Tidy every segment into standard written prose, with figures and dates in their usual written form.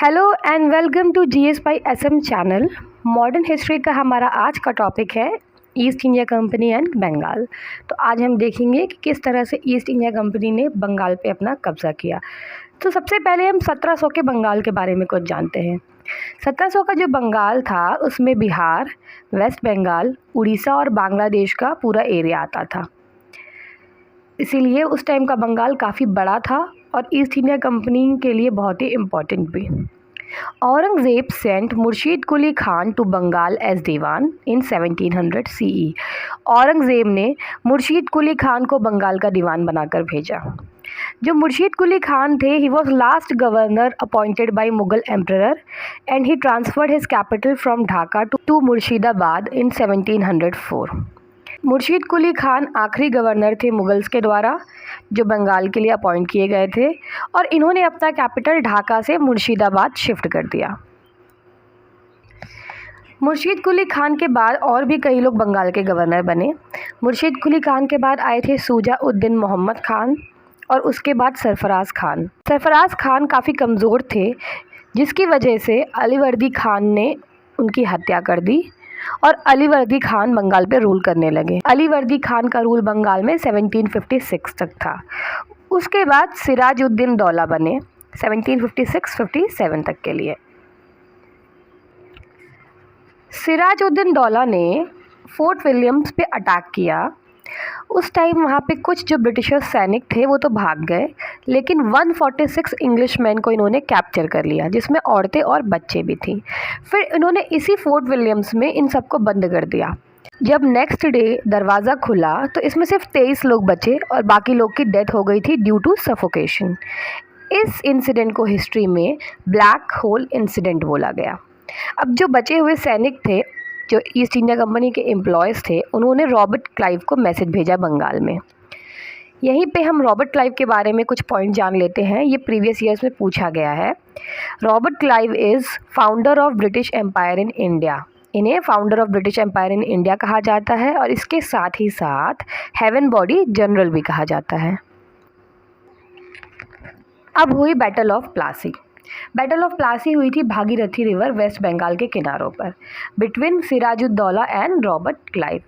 Hello and welcome to GS by SM channel. Modern history का हमारा आज का टॉपिक है East India Company and Bengal. तो आज हम देखेंगे कि किस तरह से ईस्ट इंडिया कंपनी ने बंगाल पे अपना कब्ज़ा किया। तो सबसे पहले हम 1700 के बंगाल के बारे में कुछ जानते हैं। 1700 का जो बंगाल था उसमें बिहार, वेस्ट बंगाल, उड़ीसा और बांग्लादेश का पूरा एरिया आता था। इसीलिए उस टाइम का बंगाल काफ़ी बड़ा था और ईस्ट इंडिया कंपनी के लिए बहुत ही इम्पोर्टेंट भी। Aurangzeb sent Murshid Quli Khan to Bengal as diwan in 1700 CE। Aurangzeb ने मुर्शीद कुली खान को बंगाल का दीवान बनाकर भेजा। जो मुर्शीद कुली खान थे, he was last governor appointed by Mughal emperor and he transferred his capital from Dhaka to Murshidabad in 1704। Murshid Quli Khan आखिरी गवर्नर थे मुगल्स के द्वारा जो बंगाल के लिए अपॉइंट किए गए थे और इन्होंने अपना कैपिटल ढाका से मुर्शिदाबाद शिफ्ट कर दिया। मुर्शीद कुली खान के बाद और भी कई लोग बंगाल के गवर्नर बने। मुर्शीद कुली खान के बाद आए थे शुजा उद्दीन मोहम्मद खान और उसके बाद सरफराज खान। सरफराज खान काफ़ी कमज़ोर थे जिसकी वजह से अलीवर्दी खान ने उनकी हत्या कर दी और अलीवर्दी खान बंगाल पे रूल करने लगे। अलीवर्दी खान का रूल बंगाल में 1756 तक था। उसके बाद सिराजुद्दीन दौला बने 1756-57 तक के लिए। सिराजुद्दीन दौला ने फोर्ट विलियम्स पे अटैक किया। उस टाइम वहाँ पे कुछ जो ब्रिटिशर्स सैनिक थे वो तो भाग गए, लेकिन 146 इंग्लिशमैन को इन्होंने कैप्चर कर लिया जिसमें औरतें और बच्चे भी थी। फिर इन्होंने इसी फोर्ट विलियम्स में इन सबको बंद कर दिया। जब नेक्स्ट डे दरवाज़ा खुला तो इसमें सिर्फ 23 लोग बचे और बाकी लोग की डेथ हो गई थी ड्यू टू सफोकेशन। इस इंसिडेंट को हिस्ट्री में ब्लैक होल इंसिडेंट बोला गया। अब जो बचे हुए सैनिक थे, जो ईस्ट इंडिया कंपनी के एम्प्लॉयज़ थे, उन्होंने रॉबर्ट क्लाइव को मैसेज भेजा बंगाल में। यहीं पे हम रॉबर्ट क्लाइव के बारे में कुछ पॉइंट जान लेते हैं। ये प्रीवियस ईयर्स में पूछा गया है। Robert Clive is founder of British Empire in India. इन्हें founder of British Empire in India कहा जाता है और इसके साथ ही साथ हेवन बॉडी जनरल भी कहा जाता है। अब हुई battle of Plassey. Battle of Plassey हुई थी भागीरथी रिवर वेस्ट बंगाल के किनारों पर between Sirajuddaulah and Robert Clive.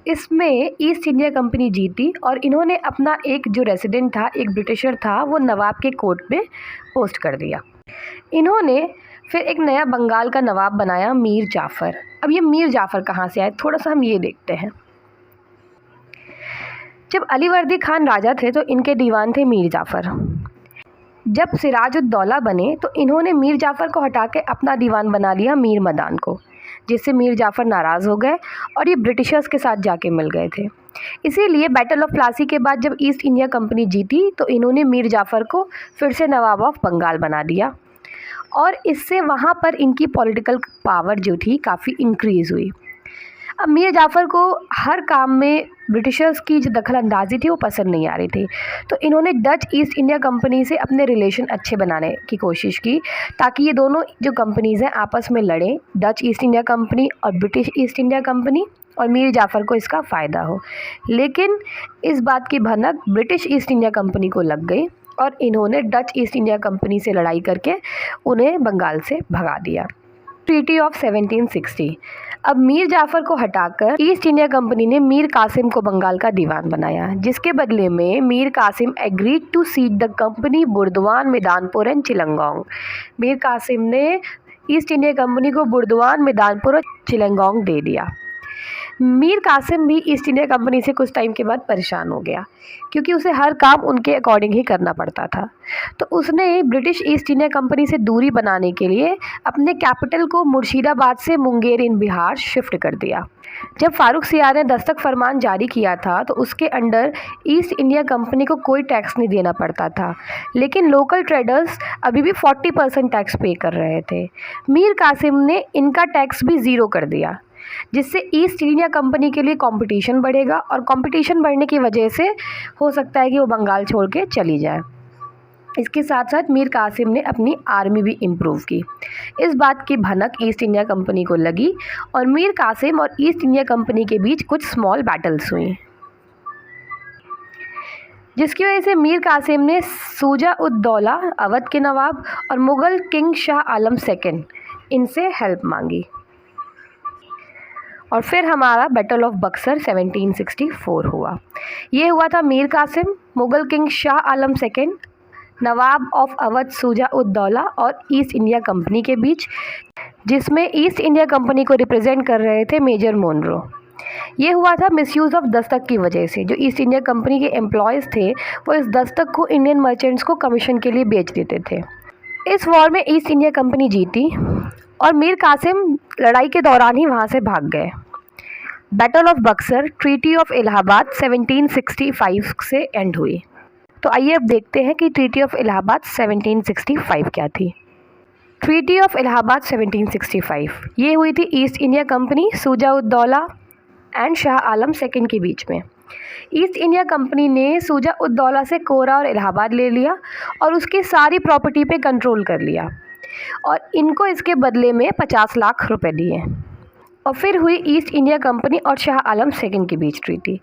इसमें ईस्ट इंडिया कंपनी जीती और इन्होंने अपना एक जो रेसिडेंट था, एक ब्रिटिशर था, वो नवाब के कोर्ट में पोस्ट कर दिया। इन्होंने फिर एक नया बंगाल का नवाब बनाया, मीर जाफ़र। अब ये मीर जाफ़र कहाँ से आए, थोड़ा सा हम ये देखते हैं। जब अलीवर्दी खान राजा थे तो इनके दीवान थे मीर जाफ़र। जब सिराजुद्दौला बने तो इन्होंने मीर जाफ़र को हटा के अपना दीवान बना लिया मीर मदान को, जिससे मीर जाफ़र नाराज़ हो गए और ये ब्रिटिशर्स के साथ जाके मिल गए थे। इसीलिए बैटल ऑफ प्लासी के बाद जब ईस्ट इंडिया कंपनी जीती तो इन्होंने मीर जाफ़र को फिर से नवाब ऑफ बंगाल बना दिया और इससे वहाँ पर इनकी पॉलिटिकल पावर जो थी काफ़ी इंक्रीज़ हुई। अब मीर जाफ़र को हर काम में ब्रिटिशर्स की जो दखल अंदाजी थी वो पसंद नहीं आ रही थी, तो इन्होंने डच ईस्ट इंडिया कंपनी से अपने रिलेशन अच्छे बनाने की कोशिश की ताकि ये दोनों जो कंपनीज़ हैं आपस में लड़ें, डच ईस्ट इंडिया कंपनी और ब्रिटिश ईस्ट इंडिया कंपनी, और मीर जाफ़र को इसका फ़ायदा हो। लेकिन इस बात की भनक ब्रिटिश ईस्ट इंडिया कंपनी को लग गई और इन्होंने डच ईस्ट इंडिया कंपनी से लड़ाई करके उन्हें बंगाल से भगा दिया। Treaty of 1760। अब मीर जाफ़र को हटाकर ईस्ट इंडिया कंपनी ने मीर कासिम को बंगाल का दीवान बनाया, जिसके बदले में Mir Kasim agreed to cede the company Burdwan, Midnapore and Chittagong. Mir Kasim ने ईस्ट इंडिया कंपनी को बुर्दवान, मैदानपुर और चिलंगोंग दे दिया। मीर कासिम भी ईस्ट इंडिया कंपनी से कुछ टाइम के बाद परेशान हो गया क्योंकि उसे हर काम उनके अकॉर्डिंग ही करना पड़ता था। तो उसने ब्रिटिश ईस्ट इंडिया कंपनी से दूरी बनाने के लिए अपने कैपिटल को मुर्शिदाबाद से मुंगेर इन बिहार शिफ्ट कर दिया। जब फारूक सियार ने दस्तक फरमान जारी किया था तो उसके अंडर ईस्ट इंडिया कंपनी को कोई टैक्स नहीं देना पड़ता था, लेकिन लोकल ट्रेडर्स अभी भी 40% टैक्स पे कर रहे थे। मीर कासिम ने इनका टैक्स भी ज़ीरो कर दिया, जिससे ईस्ट इंडिया कंपनी के लिए कंपटीशन बढ़ेगा और कंपटीशन बढ़ने की वजह से हो सकता है कि वो बंगाल छोड़ के चली जाए। इसके साथ साथ मीर कासिम ने अपनी आर्मी भी इम्प्रूव की। इस बात की भनक ईस्ट इंडिया कंपनी को लगी और मीर कासिम और ईस्ट इंडिया कंपनी के बीच कुछ स्मॉल बैटल्स हुई। जिसकी वजह से मीर कासिम ने शुजा उद दौला अवध के नवाब और मुग़ल किंग शाह आलम सेकंड इनसे हेल्प मांगी। और फिर हमारा बैटल ऑफ बक्सर 1764 हुआ। ये हुआ था Mir Qasim, Mughal king Shah Alam second, nawab of Awadh Shuja ud Daula और ईस्ट इंडिया कंपनी के बीच, जिसमें ईस्ट इंडिया कंपनी को रिप्रेजेंट कर रहे थे मेजर मोनरो। ये हुआ था मिसयूज़ ऑफ दस्तक की वजह से। जो ईस्ट इंडिया कंपनी के एम्प्लॉयज़ थे वो इस दस्तक को इंडियन मर्चेंट्स को कमीशन के लिए बेच देते थे। इस वॉर में ईस्ट इंडिया कंपनी जीती और मीर कासिम लड़ाई के दौरान ही वहाँ से भाग गए। Battle of Buxar treaty of Allahabad 1765 से एंड हुई। तो आइए अब देखते हैं कि ट्रीटी ऑफ इलाहाबाद 1765 क्या थी। ट्रीटी ऑफ इलाहाबाद 1765 ये हुई थी east India company, Shuja ud Daula and Shah Alam second के बीच में। ईस्ट इंडिया कंपनी ने शुजा उद दौला से कोरा और इलाहाबाद ले लिया और उसकी सारी प्रॉपर्टी पे कंट्रोल कर लिया और इनको इसके बदले में 50 लाख रुपए दिए। और फिर हुई ईस्ट इंडिया कंपनी और शाह आलम सेकंड के बीच ट्रीटी।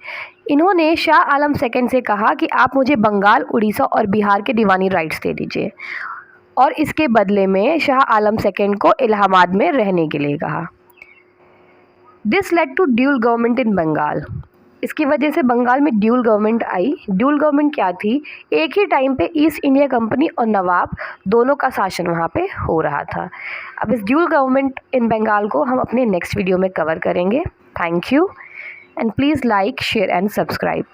इन्होंने शाह आलम सेकंड से कहा कि आप मुझे बंगाल, उड़ीसा और बिहार के दीवानी राइट्स दे दीजिए और इसके बदले में शाह आलम सेकंड को इलाहाबाद में रहने के लिए कहा। This led to dual government in Bengal. इसकी वजह से बंगाल में ड्यूल गवर्नमेंट आई। ड्यूल गवर्नमेंट क्या थी? एक ही टाइम पे ईस्ट इंडिया कंपनी और नवाब दोनों का शासन वहाँ पे हो रहा था। अब इस ड्यूल गवर्नमेंट इन बंगाल को हम अपने नेक्स्ट वीडियो में कवर करेंगे। Thank you and please like, share and subscribe.